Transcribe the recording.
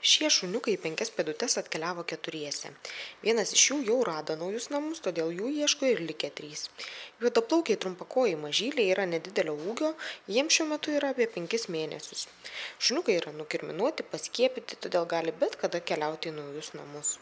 Šie šuniukai į 5 pėdutes atkeliavo keturiese. Vienas iš jų jau rado naujus namus, todėl jų ieško ir likę 3. Juodaplaukiai trumpakojai mažyliai yra nedidelio ūgio, jiems šiuo metu yra apie 5 mėnesius. Šuniukai yra nukirminuoti, paskiepyti, todėl gali bet kada keliauti į naujus namus.